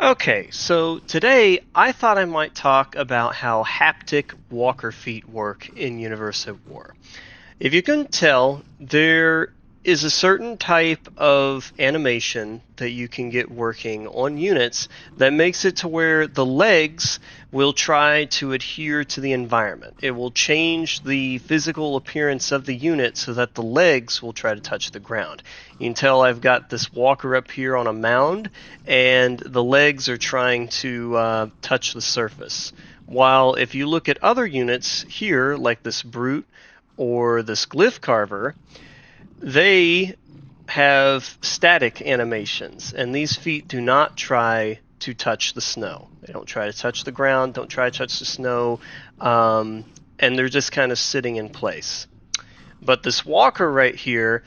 Okay, so today I thought I might talk about how haptic walker feet work in Universe War. If you can tell, there is a certain type of animation that you can get working on units that makes it to where the legs will try to adhere to the environment. It will change the physical appearance of the unit so that the legs will try to touch the ground. You can tell I've got this walker up here on a mound, and the legs are trying to touch the surface. While if you look at other units here, like this brute, or this glyph carver, they have static animations, and these feet do not try to touch the snow. They don't try to touch the ground, don't try to touch the snow, and they're just kind of sitting in place. But this walker right here,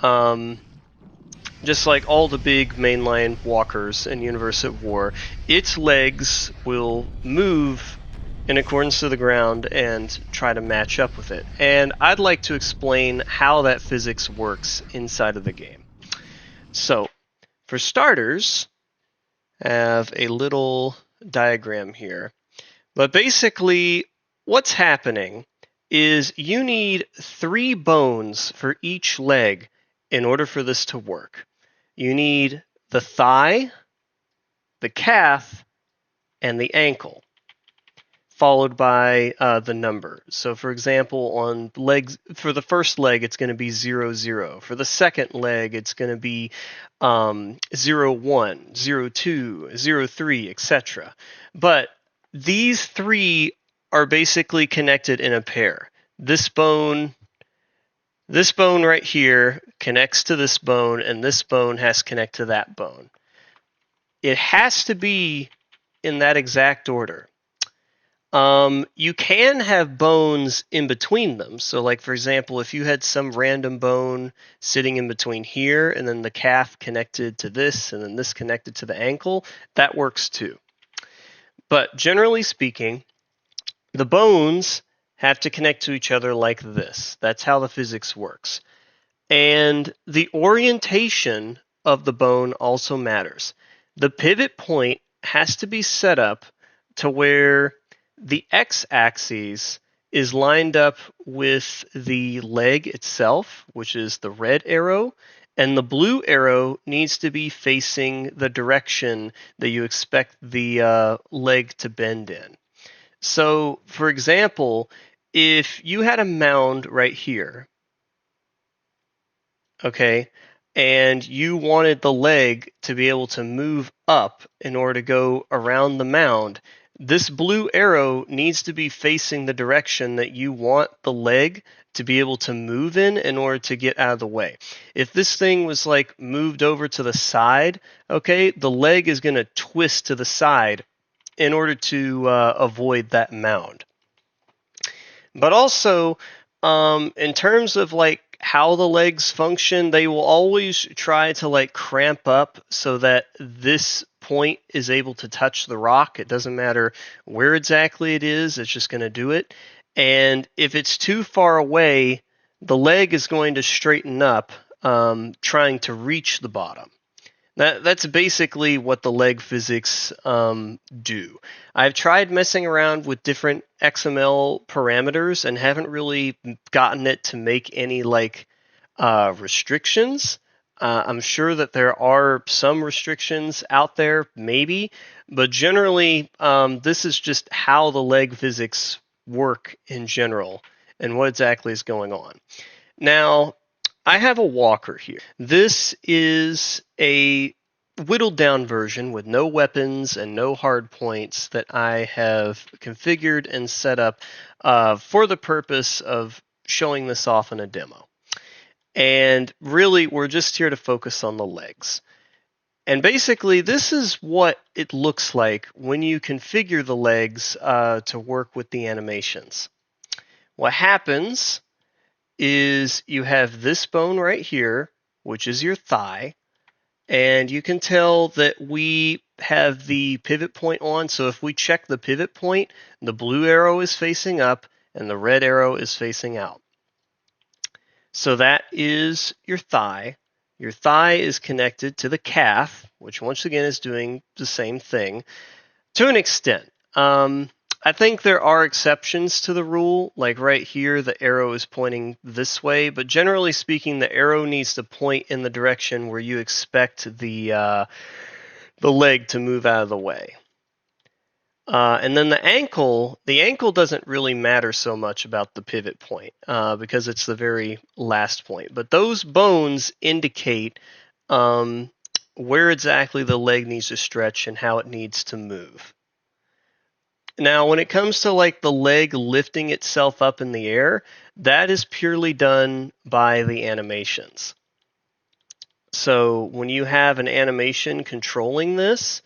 just like all the big mainline walkers in Universe at War, its legs will move in accordance to the ground and try to match up with it. And I'd like to explain how that physics works inside of the game. So, for starters, I have a little diagram here. But basically, what's happening is you need 3 bones for each leg in order for this to work. You need the thigh, the calf, and the ankle, followed by the number. So for example, on legs, for the first leg, it's going to be 0, 0. For the second leg, it's going to be 0, 1, 0, 2, 0, 3, etc. But these 3 are basically connected in a pair. This bone right here connects to this bone, and this bone has to connect to that bone. It has to be in that exact order. You can have bones in between them. So like, for example, if you had some random bone sitting in between here, and then the calf connected to this, and then this connected to the ankle, that works too. But generally speaking, the bones have to connect to each other like this. That's how the physics works. And the orientation of the bone also matters. The pivot point has to be set up to where the x-axis is lined up with the leg itself, which is the red arrow, and the blue arrow needs to be facing the direction that you expect the leg to bend in. So, for example, if you had a mound right here, okay, and you wanted the leg to be able to move up in order to go around the mound, this blue arrow needs to be facing the direction that you want the leg to be able to move in order to get out of the way. If this thing was like moved over to the side, okay, the leg is going to twist to the side in order to avoid that mound. But also, in terms of like how the legs function, they will always try to like cramp up so that this point is able to touch the rock. It doesn't matter where exactly it is, it's just going to do it. And if it's too far away, the leg is going to straighten up, trying to reach the bottom. That's basically what the leg physics do. I've tried messing around with different XML parameters and haven't really gotten it to make any like restrictions. I'm sure that there are some restrictions out there, maybe, but generally this is just how the leg physics work in general and what exactly is going on. Now, I have a walker here. This is a whittled down version with no weapons and no hard points that I have configured and set up for the purpose of showing this off in a demo. And really, we're just here to focus on the legs. And basically, this is what it looks like when you configure the legs to work with the animations. What happens is you have this bone right here, which is your thigh, and you can tell that we have the pivot point on. So if we check the pivot point, the blue arrow is facing up and the red arrow is facing out. So that is your thigh. Your thigh is connected to the calf, which once again is doing the same thing to an extent. I think there are exceptions to the rule, like right here the arrow is pointing this way, but generally speaking the arrow needs to point in the direction where you expect the leg to move out of the way. And then the ankle doesn't really matter so much about the pivot point because it's the very last point. But those bones indicate where exactly the leg needs to stretch and how it needs to move. Now, when it comes to like the leg lifting itself up in the air, that is purely done by the animations. So when you have an animation controlling this,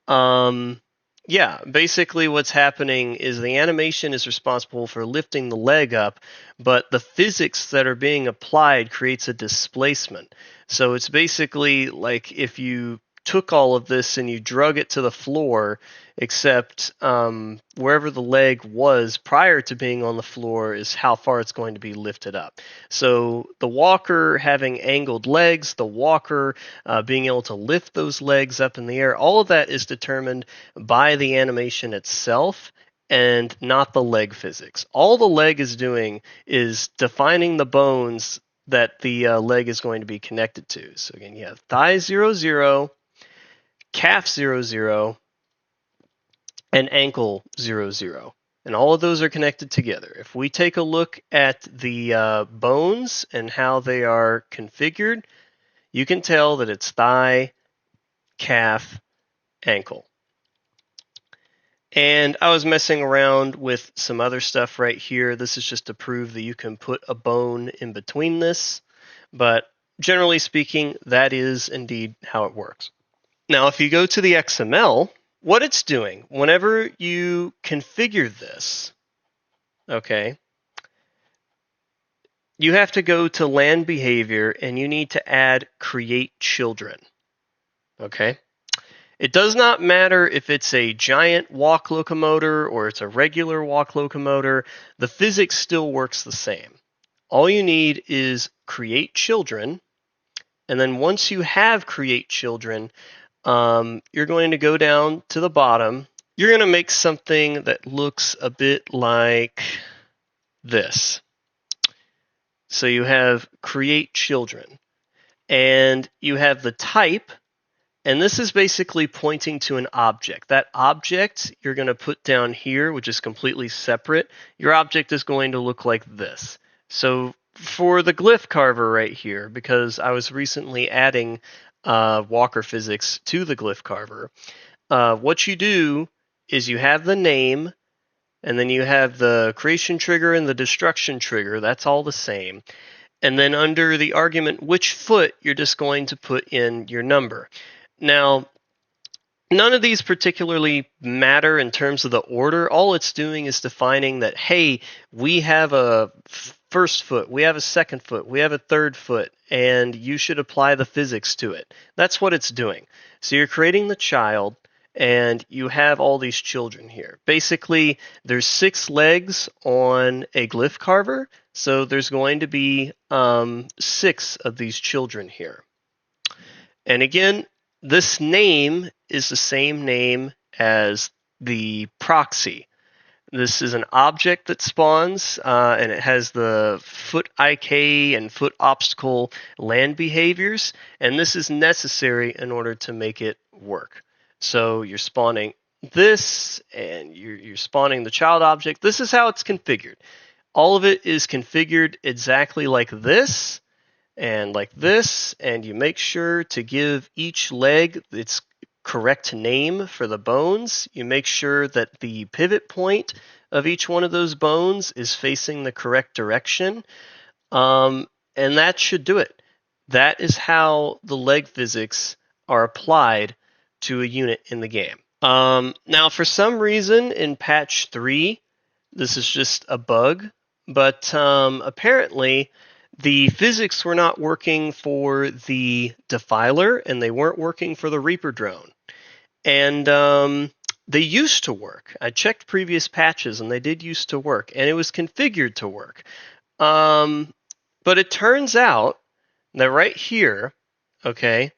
yeah, basically what's happening is the animation is responsible for lifting the leg up, but the physics that are being applied creates a displacement. So it's basically like if you took all of this and you drug it to the floor, except wherever the leg was prior to being on the floor is how far it's going to be lifted up. So the walker having angled legs, the walker being able to lift those legs up in the air, all of that is determined by the animation itself and not the leg physics. All the leg is doing is defining the bones that the leg is going to be connected to. So again, you have thigh 0, 0, calf 0, 0, and ankle 0, 0. And all of those are connected together. If we take a look at the bones and how they are configured, you can tell that it's thigh, calf, ankle. And I was messing around with some other stuff right here. This is just to prove that you can put a bone in between this. But generally speaking, that is indeed how it works. Now, if you go to the XML, what it's doing, whenever you configure this, okay, you have to go to land behavior and you need to add create children, okay? It does not matter if it's a giant walk locomotor or it's a regular walk locomotor, the physics still works the same. All you need is create children, and then once you have create children, you're going to go down to the bottom. You're going to make something that looks a bit like this. So you have create children, and you have the type, and this is basically pointing to an object. That object you're going to put down here, which is completely separate. Your object is going to look like this. So for the glyph carver right here, because I was recently adding walker physics to the glyph carver, what you do is you have the name, and then you have the creation trigger and the destruction trigger. That's all the same. And then under the argument which foot, you're just going to put in your number. Now, none of these particularly matter in terms of the order. All it's doing is defining that, hey, we have a first foot, we have a second foot, we have a third foot, and you should apply the physics to it. That's what it's doing. So you're creating the child, and you have all these children here. Basically, there's 6 legs on a glyph carver, so there's going to be 6 of these children here. And again, this name is the same name as the proxy. This is an object that spawns, and it has the foot IK and foot obstacle land behaviors, and this is necessary in order to make it work. So you're spawning this, and you're spawning the child object. This is how it's configured. All of it is configured exactly like this, and you make sure to give each leg its correct name for the bones. You make sure that the pivot point of each one of those bones is facing the correct direction, and that should do it. That is how the leg physics are applied to a unit in the game. Now, for some reason in patch 3, this is just a bug, but apparently the physics were not working for the defiler, and they weren't working for the Reaper drone. And they used to work. I checked previous patches, and they did used to work, and it was configured to work. But it turns out that right here, Okay.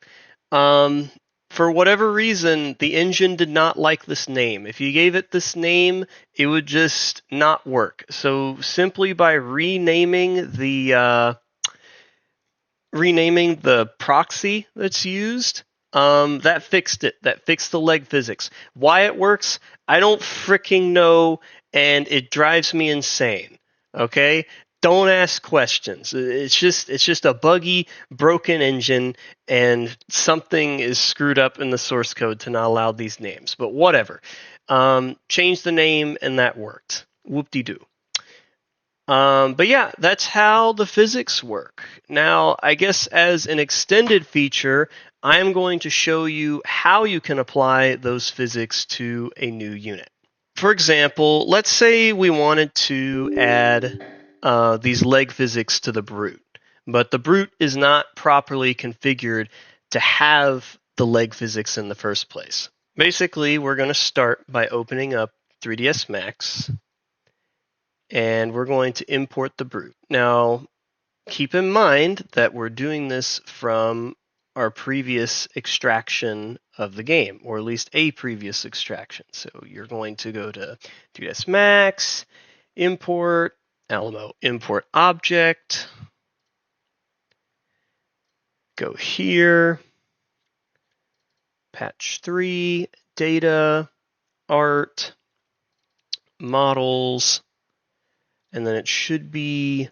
Um, for whatever reason, the engine did not like this name. If you gave it this name, it would just not work. So simply by renaming the proxy that's used, that fixed it. That fixed the leg physics. Why it works, I don't freaking know, and it drives me insane. Okay? Don't ask questions. It's just a buggy, broken engine, and something is screwed up in the source code to not allow these names. But whatever. Changed the name, and that worked. Whoop-de-doo. But yeah, that's how the physics work. Now, I guess as an extended feature, I'm going to show you how you can apply those physics to a new unit. For example, let's say we wanted to add these leg physics to the brute, but the brute is not properly configured to have the leg physics in the first place. Basically, we're going to start by opening up 3ds Max, and we're going to import the brute. Now, keep in mind that we're doing this from our previous extraction of the game, or at least a previous extraction. So you're going to go to 3ds Max, import, Alamo, import object, go here, patch 3, data, art, models, and then it should be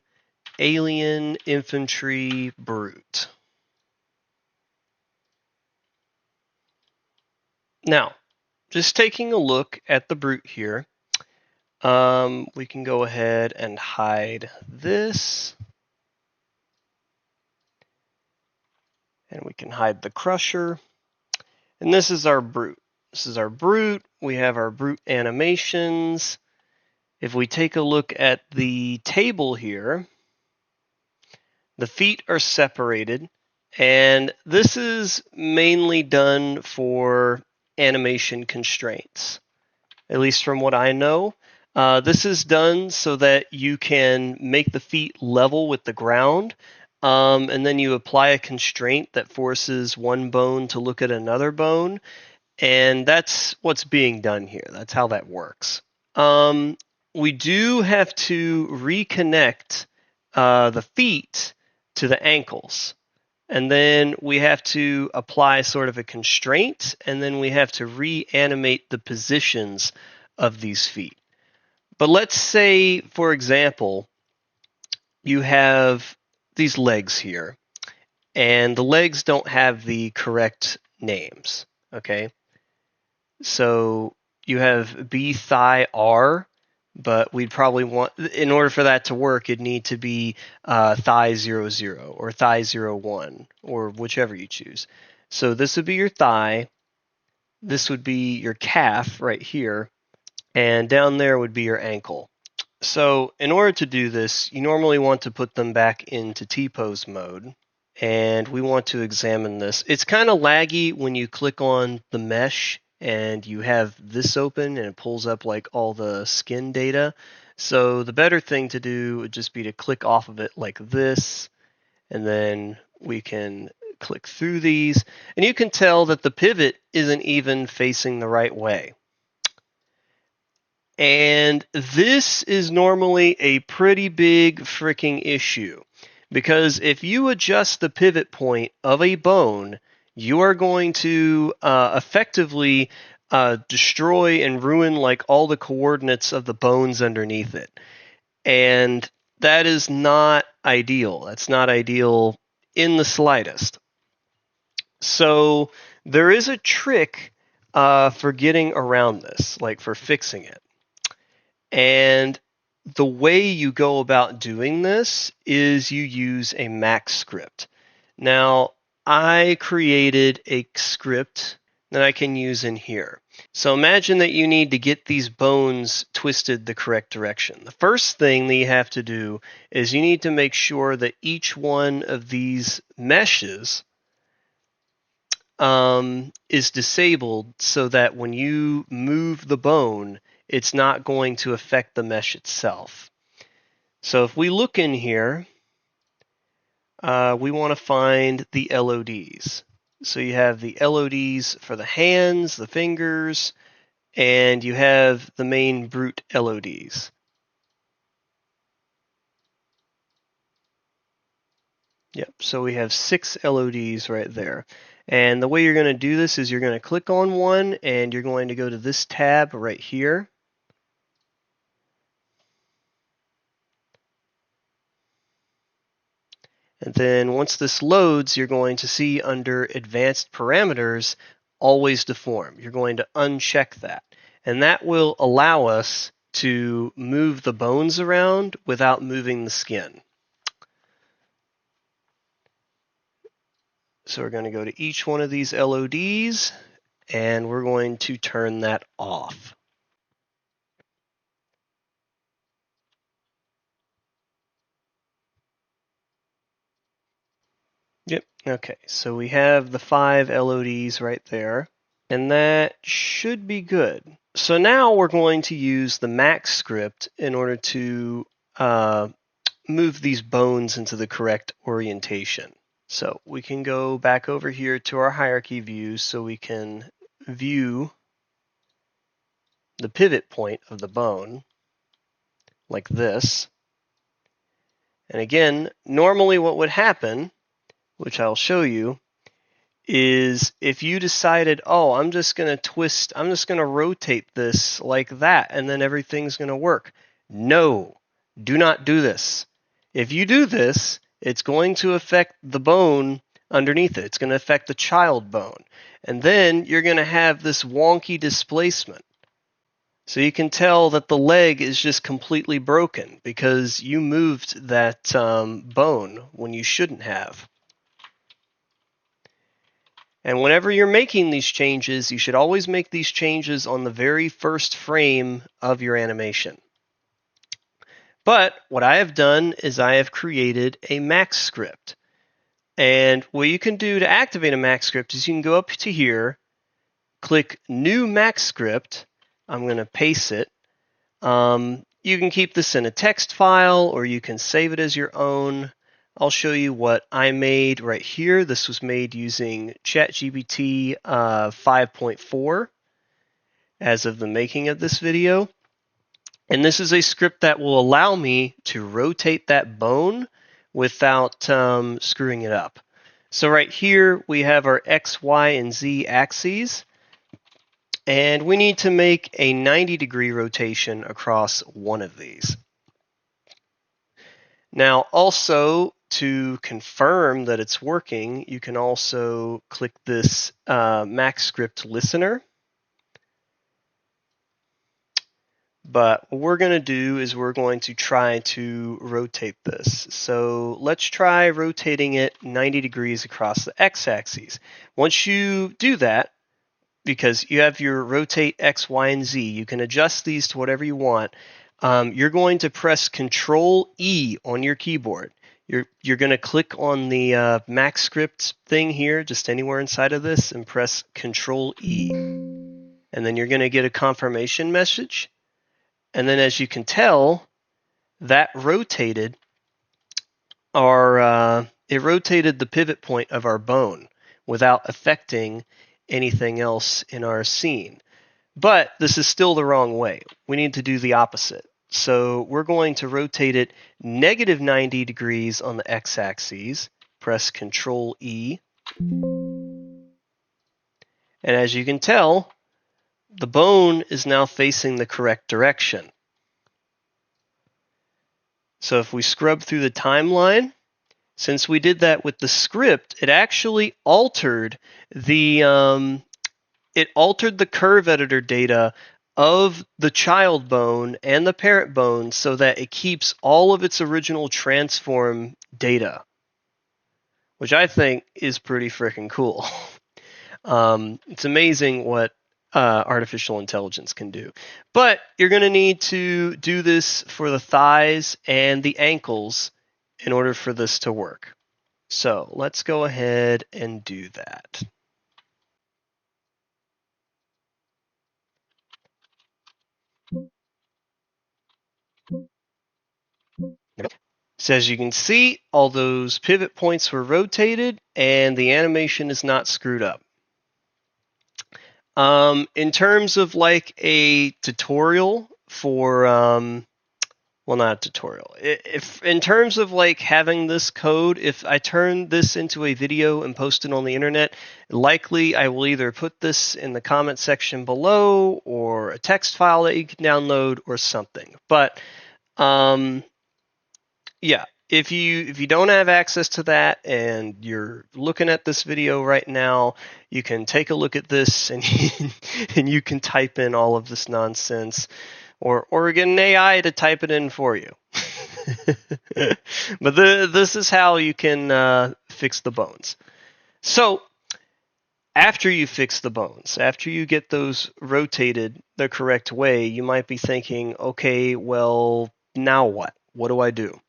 alien infantry brute. Now, just taking a look at the brute here, we can go ahead and hide this. And we can hide the crusher. And this is our brute. This is our brute. We have our brute animations. If we take a look at the table here, the feet are separated. And this is mainly done for animation constraints, at least from what I know. This is done so that you can make the feet level with the ground, and then you apply a constraint that forces one bone to look at another bone, and that's what's being done here. That's how that works. We do have to reconnect the feet to the ankles. And then we have to apply sort of a constraint, and then we have to reanimate the positions of these feet. But let's say, for example, you have these legs here, and the legs don't have the correct names, okay? So you have B thigh R, but we'd probably want, in order for that to work, it'd need to be thigh 00 or thigh 01, or whichever you choose. So this would be your thigh, this would be your calf right here, and down there would be your ankle. So in order to do this, you normally want to put them back into T-pose mode, and we want to examine this. It's kind of laggy when you click on the mesh and you have this open and it pulls up like all the skin data. So the better thing to do would just be to click off of it like this, and then we can click through these, and you can tell that the pivot isn't even facing the right way. And this is normally a pretty big freaking issue, because if you adjust the pivot point of a bone, you are going to effectively destroy and ruin like all the coordinates of the bones underneath it. And that is not ideal. That's not ideal in the slightest. So there is a trick for getting around this, like for fixing it. And the way you go about doing this is you use a Max script. Now, I created a script that I can use in here. So imagine that you need to get these bones twisted the correct direction. The first thing that you have to do is you need to make sure that each one of these meshes is disabled so that when you move the bone, it's not going to affect the mesh itself. So if we look in here, we want to find the LODs. So you have the LODs for the hands, the fingers, and you have the main brute LODs. Yep, so we have 6 LODs right there. And the way you're going to do this is you're going to click on one and you're going to go to this tab right here. And then once this loads, you're going to see under Advanced Parameters, Always Deform. You're going to uncheck that. And that will allow us to move the bones around without moving the skin. So we're going to go to each one of these LODs, and we're going to turn that off. Yep, okay, so we have the 5 LODs right there, and that should be good. So now we're going to use the max script in order to move these bones into the correct orientation. So we can go back over here to our hierarchy view so we can view the pivot point of the bone like this. And again, normally what would happen, which I'll show you, is if you decided, oh, I'm just going to rotate this like that, and then everything's going to work. No, do not do this. If you do this, it's going to affect the bone underneath it. It's going to affect the child bone. And then you're going to have this wonky displacement. So you can tell that the leg is just completely broken because you moved that bone when you shouldn't have. And whenever you're making these changes, you should always make these changes on the very first frame of your animation. But what I have done is I have created a max script. And what you can do to activate a max script is you can go up to here, click New Max Script. I'm going to paste it. You can keep this in a text file or you can save it as your own. I'll show you what I made right here. This was made using ChatGPT 5.4 as of the making of this video. And this is a script that will allow me to rotate that bone without screwing it up. So right here we have our X, Y, and Z axes. And we need to make a 90-degree rotation across one of these. Now, also, to confirm that it's working, you can also click this Max Script Listener. But what we're going to do is we're going to try to rotate this. So let's try rotating it 90 degrees across the x-axis. Once you do that, because you have your rotate X, Y, and Z, you can adjust these to whatever you want. You're going to press Control E on your keyboard. You're going to click on the Max Script thing here, just anywhere inside of this, and press Control E. And then you're going to get a confirmation message. And then as you can tell, that rotated it rotated the pivot point of our bone without affecting anything else in our scene. But this is still the wrong way. We need to do the opposite. So we're going to rotate it negative 90 degrees on the x-axis. Press Control E. And as you can tell, the bone is now facing the correct direction. So if we scrub through the timeline, since we did that with the script, it actually altered the curve editor data of the child bone and the parent bone so that it keeps all of its original transform data, which I think is pretty freaking cool. It's amazing what artificial intelligence can do. But you're going to need to do this for the thighs and the ankles in order for this to work. So let's go ahead and do that. So as you can see, all those pivot points were rotated and the animation is not screwed up. In terms of like a tutorial for, well, not a tutorial. If in terms of like having this code, if I turn this into a video and post it on the internet, likely I will either put this in the comment section below or a text file that you can download or something. But yeah, if you don't have access to that and you're looking at this video right now, you can take a look at this and and you can type in all of this nonsense, or get an AI to type it in for you. But this is how you can fix the bones. So after you fix the bones, after you get those rotated the correct way, you might be thinking, okay, well, now what? What do I do?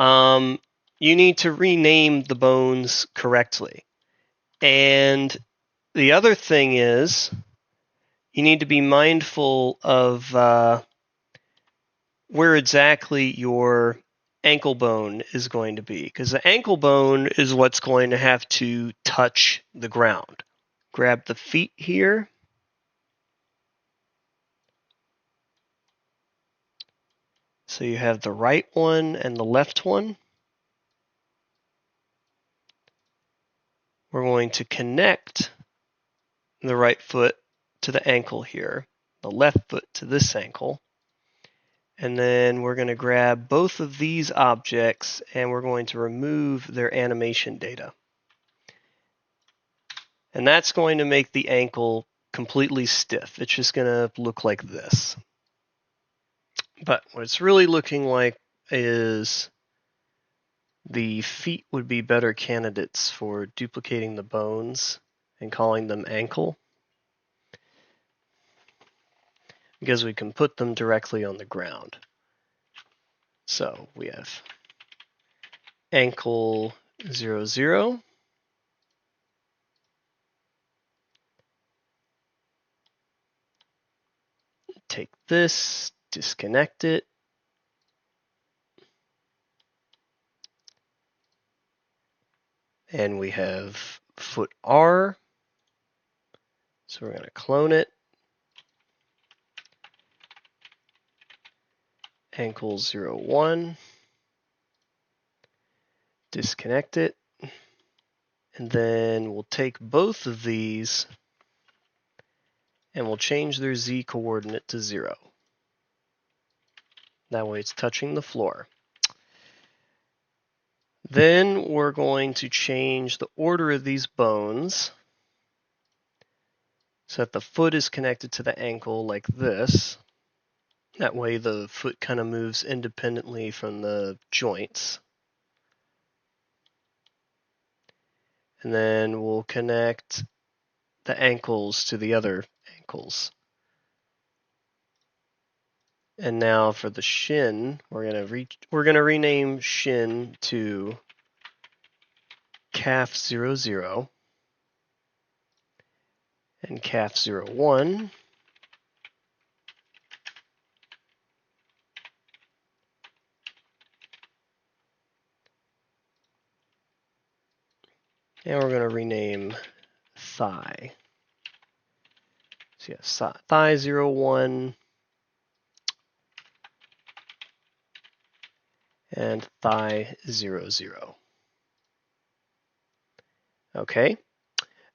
You need to rename the bones correctly. And the other thing is, you need to be mindful of where exactly your ankle bone is going to be, because the ankle bone is what's going to have to touch the ground. Grab the feet here. So you have the right one and the left one. We're going to connect the right foot to the ankle here, the left foot to this ankle. And then we're going to grab both of these objects and we're going to remove their animation data. And that's going to make the ankle completely stiff. It's just going to look like this. But what it's really looking like is the feet would be better candidates for duplicating the bones and calling them ankle, because we can put them directly on the ground. So we have ankle 0, 0. Take this, disconnect it. And we have foot R. So we're going to clone it. Ankle 0, 1. Disconnect it. And then we'll take both of these and we'll change their Z coordinate to 0. That way it's touching the floor. Then we're going to change the order of these bones so that the foot is connected to the ankle like this. That way the foot kind of moves independently from the joints. And then we'll connect the ankles to the other ankles. And now for the shin, we're gonna rename shin to calf 0, 0 and calf 0, 1. And we're going to rename thigh. So yeah, thigh 0, 1 and thigh 0, 0. Okay,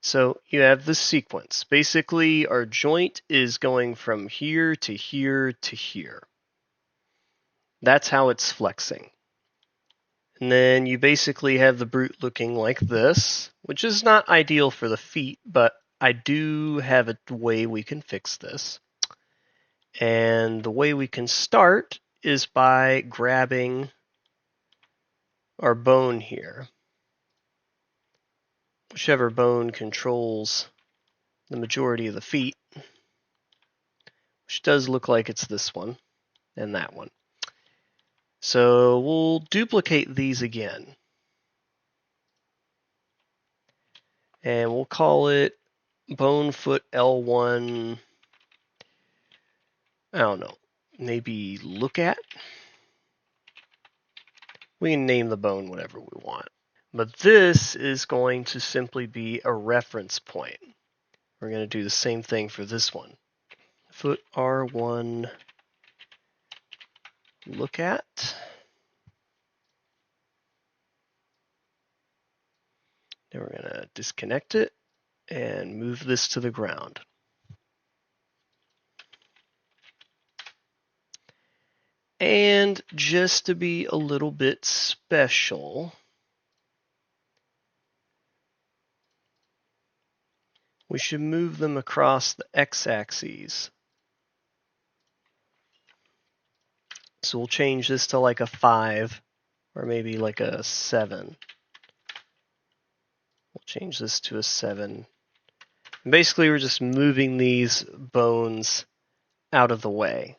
so you have this sequence. Basically, our joint is going from here to here to here. That's how it's flexing. And then you basically have the brute looking like this, which is not ideal for the feet, but I do have a way we can fix this. And the way we can start is by grabbing our bone here. Whichever bone controls the majority of the feet, which does look like it's this one and that one. So we'll duplicate these again. And we'll call it bone foot L1, I don't know, maybe look at. We can name the bone whatever we want. But this is going to simply be a reference point. We're going to do the same thing for this one. Foot R1 look at. Then we're going to disconnect it and move this to the ground. And just to be a little bit special, we should move them across the x-axis. So we'll change this to like a 5 or maybe like a 7. We'll change this to a 7. And basically, we're just moving these bones out of the way.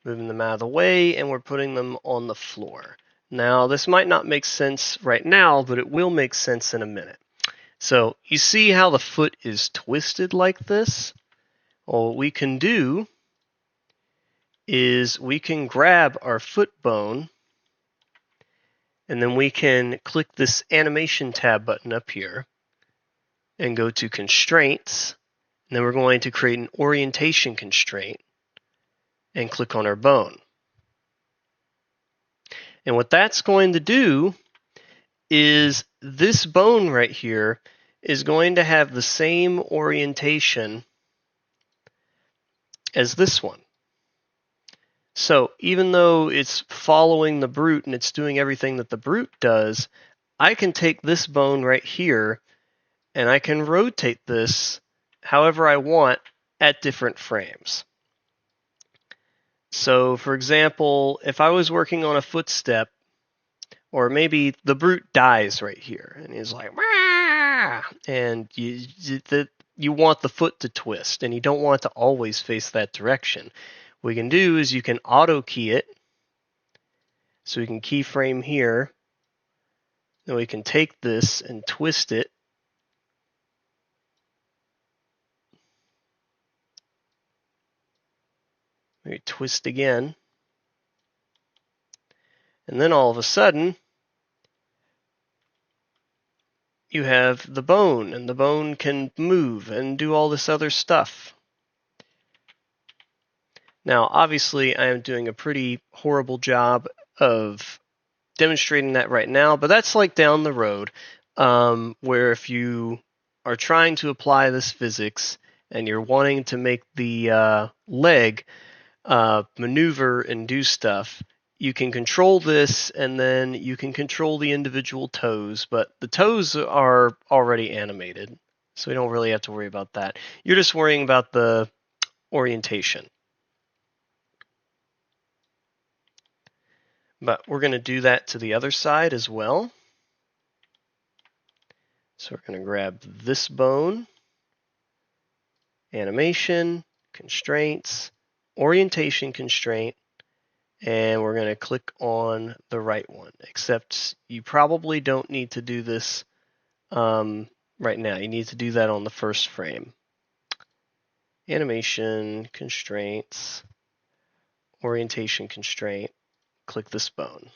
Moving them out of the way, and we're putting them on the floor. Now, this might not make sense right now, but it will make sense in a minute. So you see how the foot is twisted like this? Well, what we can do is we can grab our foot bone, and then we can click this animation tab button up here and go to constraints. And then we're going to create an orientation constraint and click on our bone. And what that's going to do is this bone right here is going to have the same orientation as this one. So even though it's following the brute and it's doing everything that the brute does, I can take this bone right here and I can rotate this however I want at different frames. So for example, if I was working on a footstep, or maybe the brute dies right here and he's like, "Wah!" And you want the foot to twist and you don't want to always face that direction. What we can do is you can auto key it. So we can keyframe here. Then we can take this and twist it. Maybe twist again. And then all of a sudden, you have the bone, and the bone can move and do all this other stuff. Now, obviously, I am doing a pretty horrible job of demonstrating that right now, but that's like down the road, where if you are trying to apply this physics and you're wanting to make the leg maneuver and do stuff, you can control this and then you can control the individual toes, but the toes are already animated, so we don't really have to worry about that. You're just worrying about the orientation. But we're going to do that to the other side as well. So we're going to grab this bone, animation, constraints, orientation constraint, and we're going to click on the right one, except you probably don't need to do this right now. You need to do that on the first frame. Animation, constraints, orientation constraint, click this bone.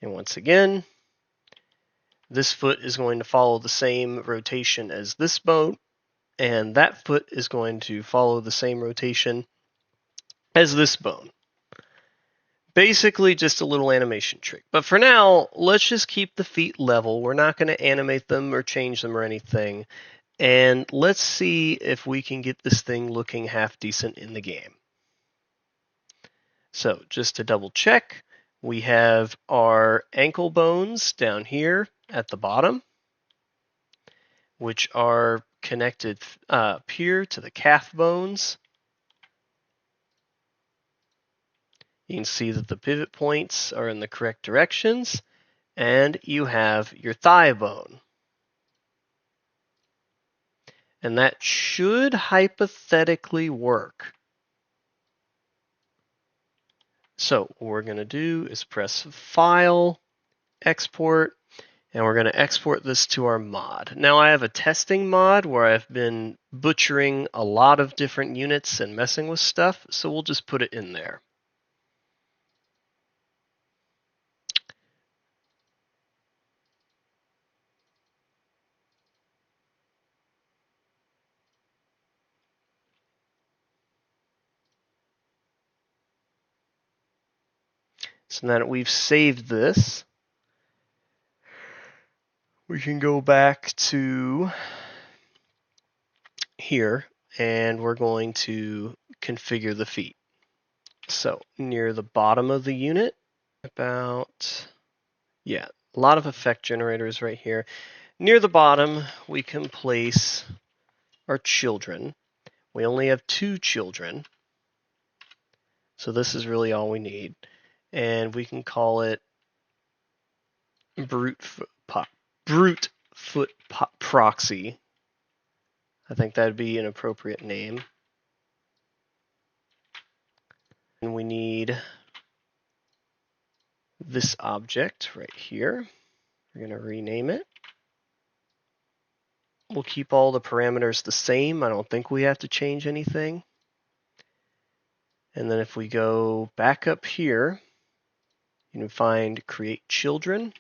And once again, this foot is going to follow the same rotation as this bone, and that foot is going to follow the same rotation as this bone. Basically just a little animation trick. But for now, let's just keep the feet level. We're not going to animate them or change them or anything. And let's see if we can get this thing looking half decent in the game. So just to double check, we have our ankle bones down here at the bottom, which are connected up here to the calf bones. You can see that the pivot points are in the correct directions, and you have your thigh bone. And that should hypothetically work. So what we're going to do is press File, Export, And we're going to export this to our mod. Now I have a testing mod where I've been butchering a lot of different units and messing with stuff, so we'll just put it in there. So now that we've saved this, we can go back to here and we're going to configure the feet. So near the bottom of the unit, a lot of effect generators right here. Near the bottom, we can place our children. We only have 2 children, so this is really all we need. And we can call it brute foot proxy. I think that'd be an appropriate name. And we need this object right here. We're going to rename it. We'll keep all the parameters the same. I don't think we have to change anything. And then if we go back up here, you can find create children,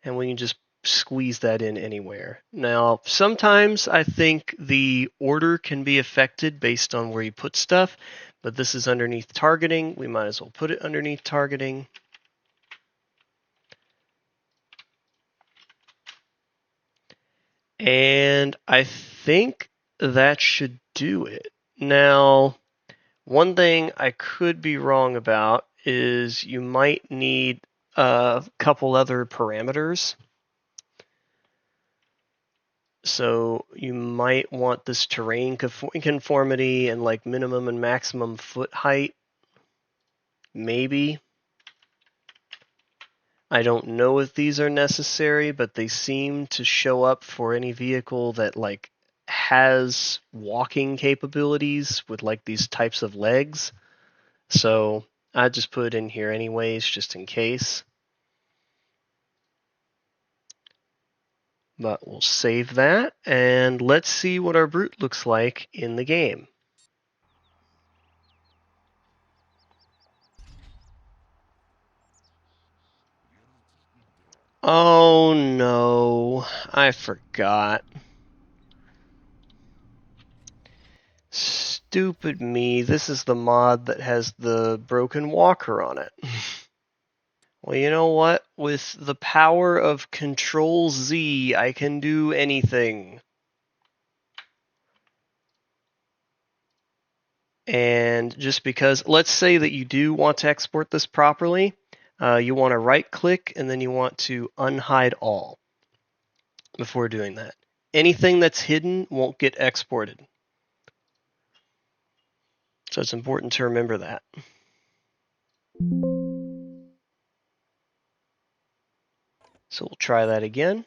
and we can just squeeze that in anywhere. Now, sometimes I think the order can be affected based on where you put stuff, but this is underneath targeting. We might as well put it underneath targeting. And I think that should do it. Now, one thing I could be wrong about is you might need a couple other parameters. So you might want this terrain conformity and like minimum and maximum foot height. Maybe. I don't know if these are necessary, but they seem to show up for any vehicle that like has walking capabilities with like these types of legs. So I just put it in here anyways, just in case. But we'll save that, and let's see what our brute looks like in the game. Oh no, I forgot. Stupid me, this is the mod that has the broken walker on it. Well, you know what? With the power of Control Z, I can do anything. And just because, let's say that you do want to export this properly, you want to right click and then you want to unhide all before doing that. Anything that's hidden won't get exported. So it's important to remember that. So we'll try that again.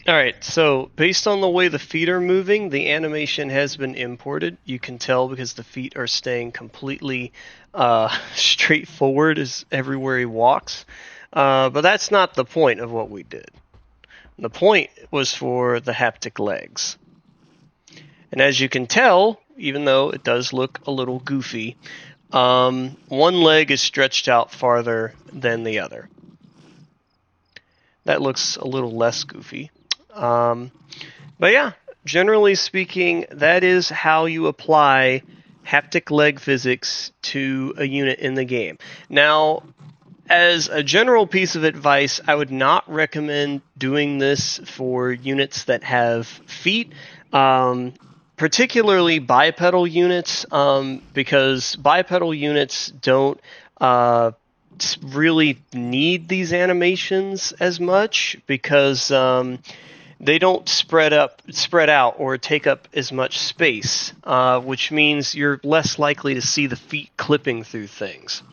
Alright, so based on the way the feet are moving, the animation has been imported. You can tell because the feet are staying completely straightforward as everywhere he walks. But that's not the point of what we did. The point was for the haptic legs. And as you can tell, even though it does look a little goofy, one leg is stretched out farther than the other. That looks a little less goofy. But yeah, generally speaking, that is how you apply haptic leg physics to a unit in the game. Now, as a general piece of advice, I would not recommend doing this for units that have feet, particularly bipedal units, because bipedal units don't really need these animations as much because they don't spread out or take up as much space, which means you're less likely to see the feet clipping through things.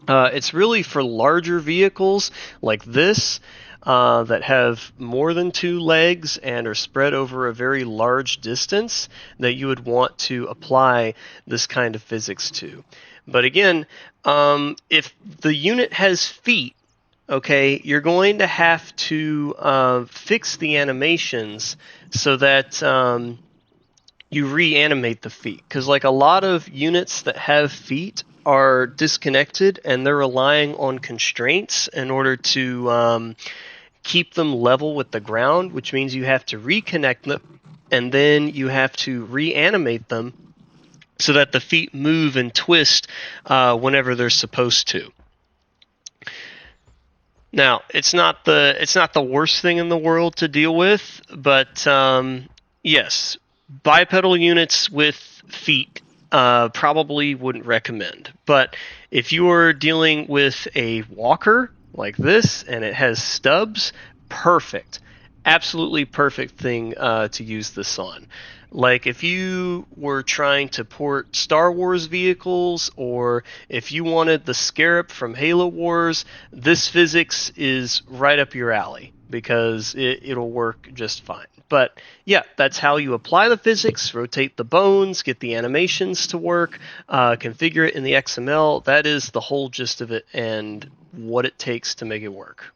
It's really for larger vehicles like this that have more than 2 legs and are spread over a very large distance that you would want to apply this kind of physics to. But again, if the unit has feet, okay, you're going to have to fix the animations so that you reanimate the feet. Because like a lot of units that have feet are disconnected and they're relying on constraints in order to keep them level with the ground, which means you have to reconnect them and then you have to reanimate them so that the feet move and twist whenever they're supposed to. Now, it's not the worst thing in the world to deal with, but yes, bipedal units with feet probably wouldn't recommend. But if you are dealing with a walker like this and it has stubs, perfect, absolutely perfect thing to use this on. Like if you were trying to port Star Wars vehicles, or if you wanted the Scarab from Halo Wars, this physics is right up your alley because it'll work just fine. But yeah, that's how you apply the physics, rotate the bones, get the animations to work, configure it in the XML. That is the whole gist of it and what it takes to make it work.